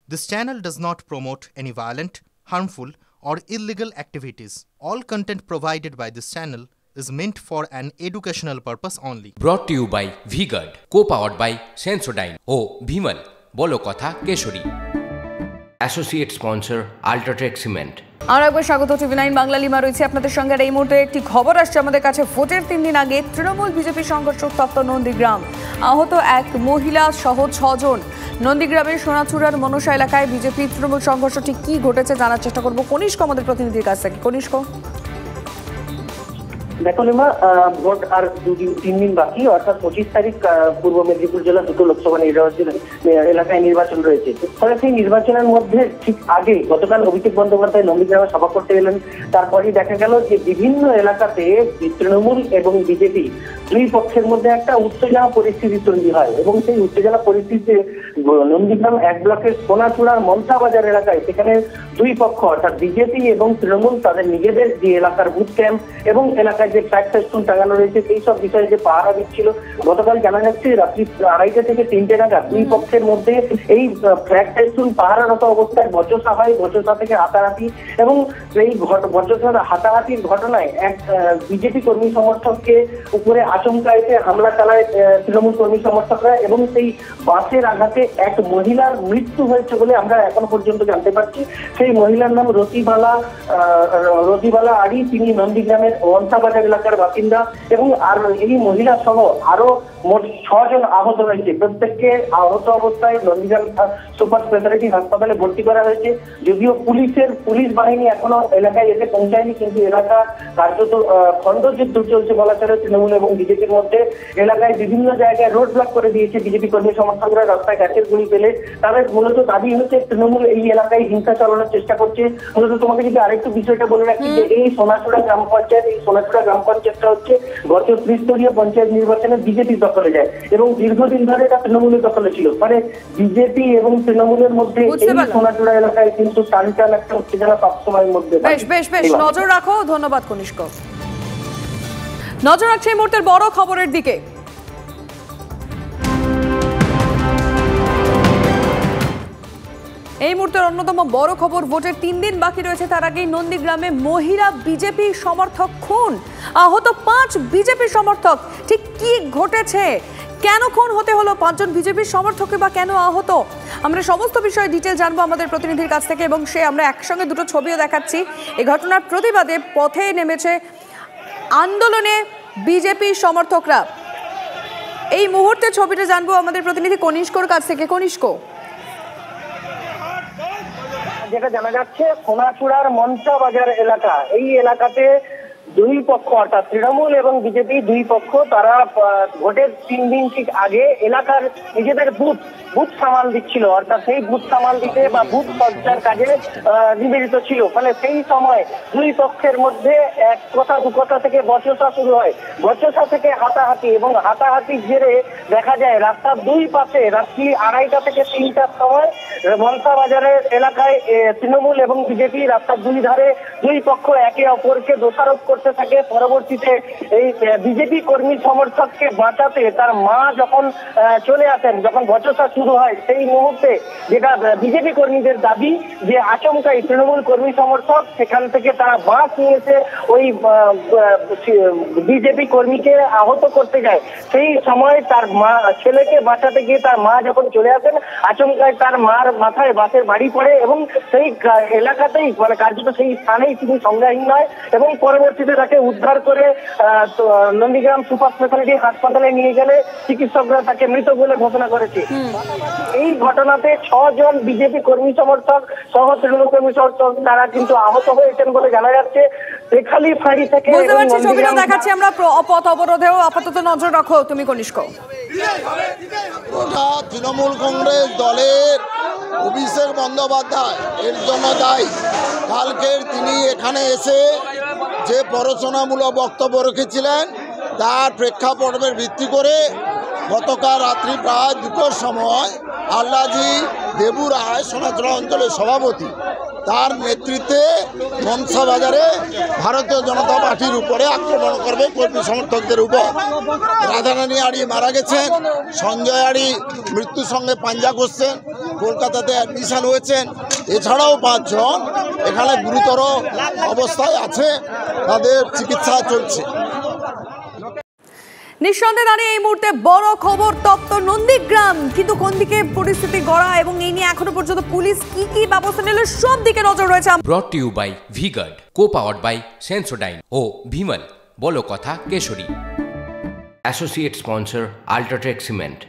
This channel does not promote any violent, harmful, or illegal activities. All content provided by this channel is meant for an educational purpose only. Brought to you by V-Guard, co-powered by Sensodyne O Bhimal, বলো কথা Keshari. Associate sponsor Ultratech Cement। আর একবার স্বাগত টিভি9 Bangla lima রয়েছে আপনাদের সঙ্গে। এই মুহূর্তে একটি খবর আসছে আমাদের কাছে। ভোটের 3 দিন আগে তৃণমূল বিজেপি সংঘর্ষ উত্তপ্ত নন্দীগ্রাম। আহত এক মহিলা সহ 6 জন। নন্দীগ্রামের সোনাচূড়ার মনসা এলাকায় বিজেপি তৃণমূল সংঘর্ষ ঠিক কি ঘটেছে জানার চেষ্টা করব কনিষ্ক আমাদের প্রতিনিধির কাছ থেকে। কনিষ্ক, দেখো লিমা, ভোট আর 3 দিন বাকি, অর্থাৎ 25 তারিখ পূর্ব মেদিনীপুর জেলার 2 লোকসভা এলাকায় নির্বাচন রয়েছে। ফলে সেই নির্বাচনের মধ্যে ঠিক আগে গতকাল অভিষেক বন্দ্যোপাধ্যায় নন্দীগ্রামে সভা করতে গেলেন। তারপরেই দেখা গেল যে বিভিন্ন এলাকাতে তৃণমূল এবং বিজেপি দুই পক্ষের মধ্যে একটা উত্তেজনা পরিস্থিতি তৈরি হয় এবং সেই উত্তেজনা পরিস্থিতিতে নন্দীগ্রাম 1 ব্লকের সোনাচূড়ার মনসা বাজার এলাকায় সেখানে দুই পক্ষ অর্থাৎ বিজেপি এবং তৃণমূল তাদের নিজেদের যে এলাকার বুথ ক্যাম্প এবং এলাকায় যে ফ্ল্যাগ ফেস্টুন টাঙানো রয়েছে সেই সব বিষয়ে যে পাহারা দিচ্ছিল। গতকাল জানা যাচ্ছে রাত্রি 2:30 থেকে 3টে নাগাদ দুই পক্ষের মধ্যে এই ফ্ল্যাগ ফেস্টুন পাহারারত অবস্থায় বচসা হয়। বচসা থেকে হাতাহাতি এবং এই বচসার হাতাহাতির ঘটনায় এক বিজেপি কর্মী সমর্থককে উপরে আচমকা এসে হামলা চালায় তৃণমূল কর্মী সমর্থকরা এবং সেই বাসের আঘাতে এক মহিলার মৃত্যু হয়েছে বলে আমরা এখনো পর্যন্ত জানতে পারছি। সেই মহিলার নাম রতিবালা আড়ি। তিনি নন্দীগ্রামের মনসাবাজার এলাকার বাসিন্দা এবং আর এই মহিলা সহ আরো মোট 6 জন আহত হয়েছে। প্রত্যেককে আহত অবস্থায় নন্দীগ্রাম সুপার স্পেশালিটি হাসপাতালে ভর্তি করা হয়েছে। যদিও পুলিশ বাহিনী এখনো এলাকায় এসে পৌঁছায়নি, কিন্তু এলাকা কার্যত খণ্ডযুদ্ধ চলছে বলা চলে তৃণমূল এবং বিজেপির মধ্যে। এলাকায় বিভিন্ন জায়গায় রোড ব্লক করে দিয়েছে বিজেপি কর্মী সমর্থকরা, রাস্তায় গাছের গুঁড়ি ফেলে। তাদের মূলত দাবি হচ্ছে তৃণমূল এই এলাকায় হিংসা চালানোর চেষ্টা করছে। মূলত তোমাকে যদি আরেকটু বিষয়টা বলে রাখি যে এই সোনাচূড়া গ্রাম পঞ্চায়েতটা হচ্ছে গত ত্রিস্তরীয় পঞ্চায়েত নির্বাচনে বিজেপির দখলে যায় এবং দীর্ঘদিন ধরে এটা তৃণমূলের দখলে ছিল। মানে বিজেপি এবং তৃণমূলের মধ্যে এই সোনাচূড়া এলাকায় কিন্তু টান একটা উত্তেজনা সবসময়ের মধ্যে। বেশ নজর রাখো। ধন্যবাদ কনিষ্ক। নজর রাখছে এই মুহূর্তের বড় খবরের দিকে। এই মুহূর্তের অন্যতম বড় খবর, ভোটের 3 দিন বাকি রয়েছে, তার আগেই নন্দীগ্রামে মহিলা বিজেপি সমর্থক খুন, আহত 5 বিজেপি সমর্থক। ঠিক কি ঘটেছে, কেন খুন হতে হলো 5 জন বিজেপি সমর্থককে, বা কেন আহত, আমরা সমস্ত বিষয়ে ডিটেল জানবো আমাদের প্রতিনিধির কাছ থেকে এবং আমরা একসঙ্গে দুটো ছবিও দেখাচ্ছি। এই ঘটনার প্রতিবাদে পথে নেমেছে আন্দোলনে বিজেপি সমর্থকরা। এই মুহূর্তে ছবিটা জানবো আমাদের প্রতিনিধি কনিষ্কর কাছ থেকে। কনিষ্ক, যেটা জানা যাচ্ছে সোনাচূড়ার মনসা বাজার এলাকা, এই এলাকাতে দুই পক্ষ অর্থাৎ তৃণমূল এবং বিজেপি দুই পক্ষ তারা ভোটের 3 দিন ঠিক আগে এলাকার নিজেদের বুথ সামাল দিচ্ছিল, অর্থাৎ সেই বুথ সামাল দিতে বা বুথ সজ্জার কাজে নিবেদিত ছিল। ফলে সেই সময় দুই পক্ষের মধ্যে এক কথা দু কথা থেকে বচসা শুরু হয়। বচসা থেকে হাতাহাতি এবং হাতাহাতির জেরে দেখা যায় রাস্তার দুই পাশে রাত্রি 2:30 থেকে 3টার সময় মনসা বাজারের এলাকায় তৃণমূল এবং বিজেপি রাস্তার দুই ধারে দুই পক্ষ একে অপরকে দোষারোপ করতে থাকে। পরবর্তীতে এই বিজেপি কর্মী সমর্থককে বাঁচাতে তার মা যখন চলে আসেন, যখন বচসা শুরু হয়, সেই মুহূর্তে যেটা বিজেপি কর্মীদের দাবি যে আচমকাই তৃণমূল কর্মী সমর্থক সেখান থেকে তারা বাঁশ নিয়েছে ওই বিজেপি কর্মীকে আহত করতে যায়। সেই সময় তার মা ছেলেকে বাঁচাতে গিয়ে তার মা যখন চলে আসেন, আচমকাই তার মার মাথায় বাসের বাড়ি পড়ে এবং সেই এলাকাতেই মানে কার্যত সেই স্থানেই তিনি সংজ্ঞাহীন হয় এবং পরবর্তীতে তাকে উদ্ধার করে নন্দীগ্রাম সুপার স্পেশালিটি হাসপাতালে নিয়ে গেলে চিকিৎসকরা তাকে মৃত বলে ঘোষণা করেছে। এই ঘটনাতে 6 জন বিজেপি কর্মী সমর্থক সহ তৃণমূল কর্মী সমর্থক তারা কিন্তু আহত হয়েছেন বলে জানা যাচ্ছে। রেখালি ফাঁড়ি থেকে ছবিটা দেখাচ্ছি আমরা, পথ অবরোধেও আপাতত নজর রাখো তুমি কনিষ্ক। তৃণমূল কংগ্রেস দলের অভিষেক বন্দ্যোপাধ্যায় এর জন্য দায়ী। কালকের তিনি এখানে এসে যে প্ররোচনামূলক বক্তব্য রেখেছিলেন তার প্রেক্ষাপটের ভিত্তি করে গতকাল রাত্রি প্রায় 2টার সময় আল্লাজি দেবু রায় সোনাচূড়া অঞ্চলের সভাপতি তার নেতৃত্বে মনসা বাজারে ভারতীয় জনতা পার্টির উপরে আক্রমণ করবে কর্মী সমর্থকদের উপর। রাধারানী আড়ি মারা গেছেন, সঞ্জয় আড়ি মৃত্যুর সঙ্গে পাঞ্জা করছেন, কলকাতাতে অ্যাডমিশন হয়েছেন। এছাড়াও 5 জন এখানে গুরুতর অবস্থায় আছে, তাদের চিকিৎসা চলছে। নিঃসন্দেহে দাঁড়িয়ে এই মুহূর্তে বড় খবর তপ্ত নন্দীগ্রাম, কিন্তু কোন দিকে পরিস্থিতি গড়া এবং এই নিয়ে এখনো পর্যন্ত পুলিশ কি ব্যবস্থা নিল সব দিকে নজর রয়েছে। Brought to you by VGuard, co powered by Sensodyne ও ভিমল, বলো কথা কেশরী। Associate sponsor UltraTech cement.